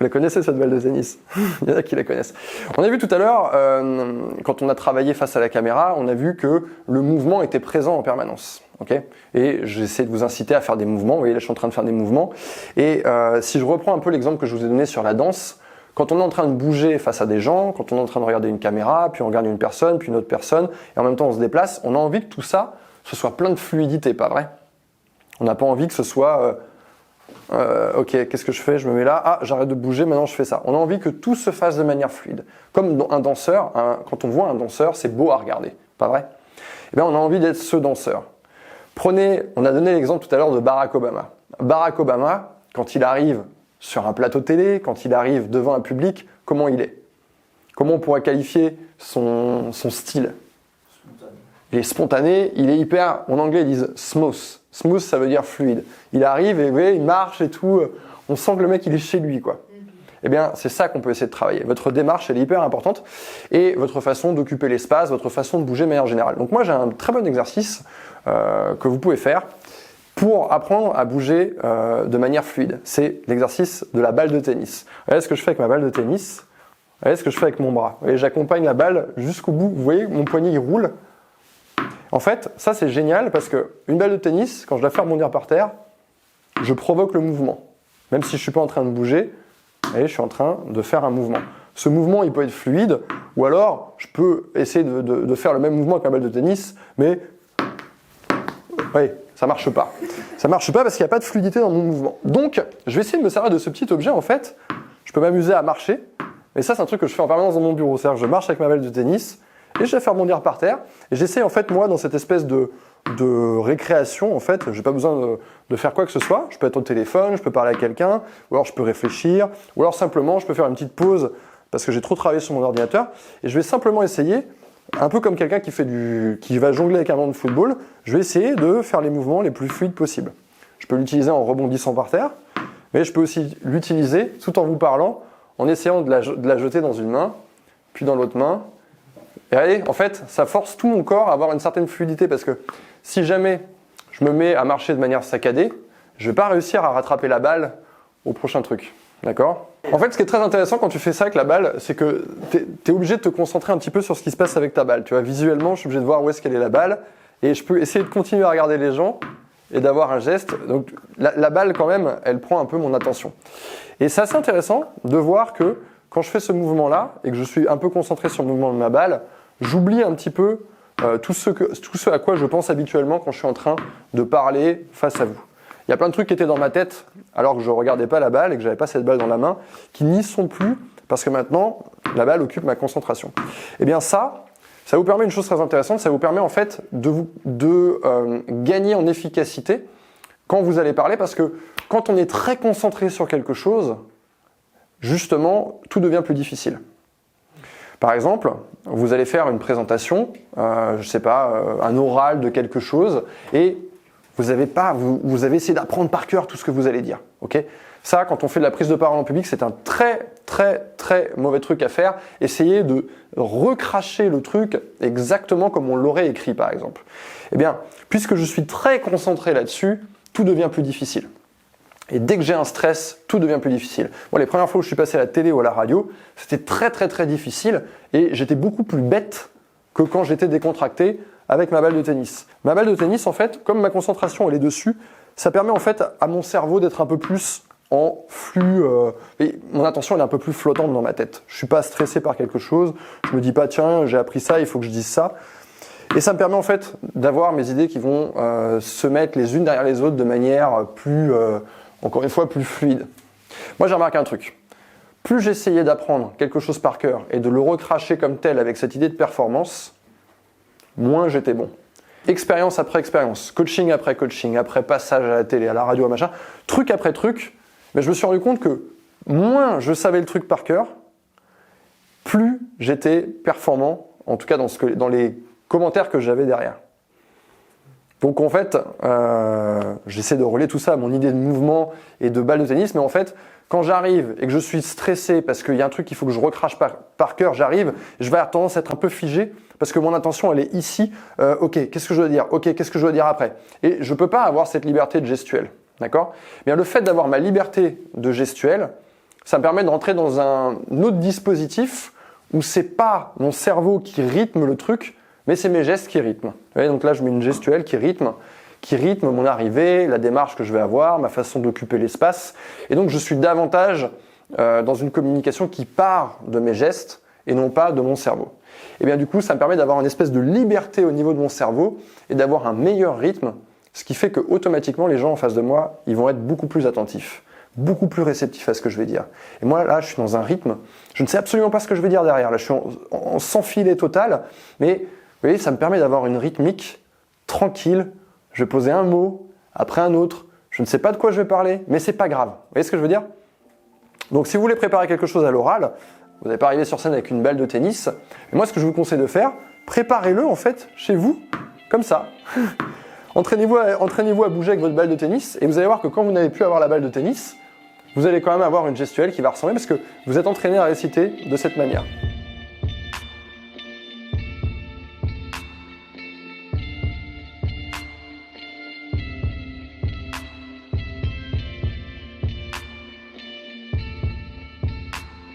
Vous la connaissez cette balle de tennis? Il y en a qui la connaissent. On a vu tout à l'heure, quand on a travaillé face à la caméra, on a vu que le mouvement était présent en permanence. Okay, et j'essaie de vous inciter à faire des mouvements. Vous voyez, là je suis en train de faire des mouvements. Et si je reprends un peu l'exemple que je vous ai donné sur la danse, quand on est en train de bouger face à des gens, quand on est en train de regarder une caméra, puis on regarde une personne, puis une autre personne, et en même temps on se déplace, on a envie que tout ça, ce soit plein de fluidité, pas vrai? On n'a pas envie que ce soit ok, qu'est-ce que je fais? Je me mets là, ah, j'arrête de bouger, maintenant je fais ça. On a envie que tout se fasse de manière fluide. Comme un danseur, quand on voit un danseur, c'est beau à regarder, pas vrai? Eh bien, on a envie d'être ce danseur. Prenez, on a donné l'exemple tout à l'heure de Barack Obama. Barack Obama, quand il arrive sur un plateau télé, quand il arrive devant un public, comment il est? Comment on pourrait qualifier son style? Il est spontané, il est hyper, en anglais ils disent smooth. Smooth ça veut dire fluide. Il arrive et vous voyez, il marche et tout, on sent que le mec il est chez lui quoi. Eh bien c'est ça qu'on peut essayer de travailler. Votre démarche elle est hyper importante et votre façon d'occuper l'espace, votre façon de bouger de manière générale. Donc moi j'ai un très bon exercice que vous pouvez faire pour apprendre à bouger de manière fluide. C'est l'exercice de la balle de tennis. Regardez ce que je fais avec ma balle de tennis. Regardez ce que je fais avec mon bras. Vous voyez, j'accompagne la balle jusqu'au bout. Vous voyez, mon poignet il roule. En fait, ça c'est génial parce que une balle de tennis, quand je la fais rebondir par terre, je provoque le mouvement. Même si je suis pas en train de bouger, vous voyez, je suis en train de faire un mouvement. Ce mouvement, il peut être fluide, ou alors je peux essayer de faire le même mouvement avec ma balle de tennis, mais oui, ça marche pas. Ça marche pas parce qu'il n'y a pas de fluidité dans mon mouvement. Donc, je vais essayer de me servir de ce petit objet. En fait, je peux m'amuser à marcher, mais ça c'est un truc que je fais en permanence dans mon bureau. C'est-à-dire que je marche avec ma balle de tennis, et je la fais rebondir par terre. Et j'essaie en fait moi dans cette espèce de récréation en fait, j'ai pas besoin de faire quoi que ce soit. Je peux être au téléphone, je peux parler à quelqu'un, ou alors je peux réfléchir, ou alors simplement je peux faire une petite pause parce que j'ai trop travaillé sur mon ordinateur. Et je vais simplement essayer, un peu comme quelqu'un qui va jongler avec un ballon de football, je vais essayer de faire les mouvements les plus fluides possibles. Je peux l'utiliser en rebondissant par terre, mais je peux aussi l'utiliser tout en vous parlant, en essayant de la jeter dans une main, puis dans l'autre main. Et regardez, en fait, ça force tout mon corps à avoir une certaine fluidité parce que si jamais je me mets à marcher de manière saccadée, je ne vais pas réussir à rattraper la balle au prochain truc. D'accord? En fait, ce qui est très intéressant quand tu fais ça avec la balle, c'est que tu es obligé de te concentrer un petit peu sur ce qui se passe avec ta balle. Tu vois, visuellement, je suis obligé de voir où est-ce qu'elle est la balle et je peux essayer de continuer à regarder les gens et d'avoir un geste. Donc la balle, quand même, elle prend un peu mon attention. Et c'est assez intéressant de voir que quand je fais ce mouvement-là et que je suis un peu concentré sur le mouvement de ma balle, j'oublie un petit peu tout ce à quoi je pense habituellement quand je suis en train de parler face à vous. Il y a plein de trucs qui étaient dans ma tête alors que je ne regardais pas la balle et que je n'avais pas cette balle dans la main, qui n'y sont plus parce que maintenant, la balle occupe ma concentration. Eh bien ça vous permet une chose très intéressante, ça vous permet en fait de gagner en efficacité quand vous allez parler parce que quand on est très concentré sur quelque chose, justement, tout devient plus difficile. Par exemple, vous allez faire une présentation, je sais pas, un oral de quelque chose, et vous avez essayé d'apprendre par cœur tout ce que vous allez dire. Okay ? Ça, quand on fait de la prise de parole en public, c'est un très, très, très mauvais truc à faire. Essayez de recracher le truc exactement comme on l'aurait écrit, par exemple. Eh bien, puisque je suis très concentré là-dessus, tout devient plus difficile. Et dès que j'ai un stress, tout devient plus difficile. Moi, les premières fois où je suis passé à la télé ou à la radio, c'était très très très difficile et j'étais beaucoup plus bête que quand j'étais décontracté avec ma balle de tennis. Ma balle de tennis, en fait, comme ma concentration elle est dessus, ça permet en fait à mon cerveau d'être un peu plus en flux. Et mon attention elle est un peu plus flottante dans ma tête. Je suis pas stressé par quelque chose. Je me dis pas tiens j'ai appris ça, il faut que je dise ça. Et ça me permet en fait d'avoir mes idées qui vont se mettre les unes derrière les autres de manière plus encore une fois, plus fluide. Moi, j'ai remarqué un truc. Plus j'essayais d'apprendre quelque chose par cœur et de le recracher comme tel avec cette idée de performance, moins j'étais bon. Expérience après expérience, coaching après coaching, après passage à la télé, à la radio, à machin, truc après truc, mais je me suis rendu compte que moins je savais le truc par cœur, plus j'étais performant, en tout cas dans les commentaires que j'avais derrière. Donc en fait, j'essaie de relier tout ça à mon idée de mouvement et de balle de tennis, mais en fait, quand j'arrive et que je suis stressé parce qu'il y a un truc qu'il faut que je recrache par cœur, j'arrive, je vais avoir tendance à être un peu figé parce que mon attention elle est ici. Ok, qu'est-ce que je dois dire? Ok, qu'est-ce que je dois dire après? Et je peux pas avoir cette liberté de gestuelle, d'accord? Bien le fait d'avoir ma liberté de gestuelle, ça me permet de rentrer dans un autre dispositif où c'est pas mon cerveau qui rythme le truc, mais c'est mes gestes qui rythment. Vous voyez, donc là, je mets une gestuelle qui rythme mon arrivée, la démarche que je vais avoir, ma façon d'occuper l'espace. Et donc, je suis davantage dans une communication qui part de mes gestes et non pas de mon cerveau. Et bien du coup, ça me permet d'avoir une espèce de liberté au niveau de mon cerveau et d'avoir un meilleur rythme, ce qui fait que automatiquement, les gens en face de moi, ils vont être beaucoup plus attentifs, beaucoup plus réceptifs à ce que je vais dire. Et moi, là, je suis dans un rythme, je ne sais absolument pas ce que je vais dire derrière. Là, je suis en sans filet total, mais vous voyez, ça me permet d'avoir une rythmique tranquille. Je vais poser un mot, après un autre. Je ne sais pas de quoi je vais parler, mais c'est pas grave. Vous voyez ce que je veux dire? Donc, si vous voulez préparer quelque chose à l'oral, vous n'allez pas arriver sur scène avec une balle de tennis. Et moi, ce que je vous conseille de faire, préparez-le en fait chez vous, comme ça. Entraînez-vous à bouger avec votre balle de tennis et vous allez voir que quand vous n'avez plus avoir la balle de tennis, vous allez quand même avoir une gestuelle qui va ressembler parce que vous êtes entraîné à réciter de cette manière.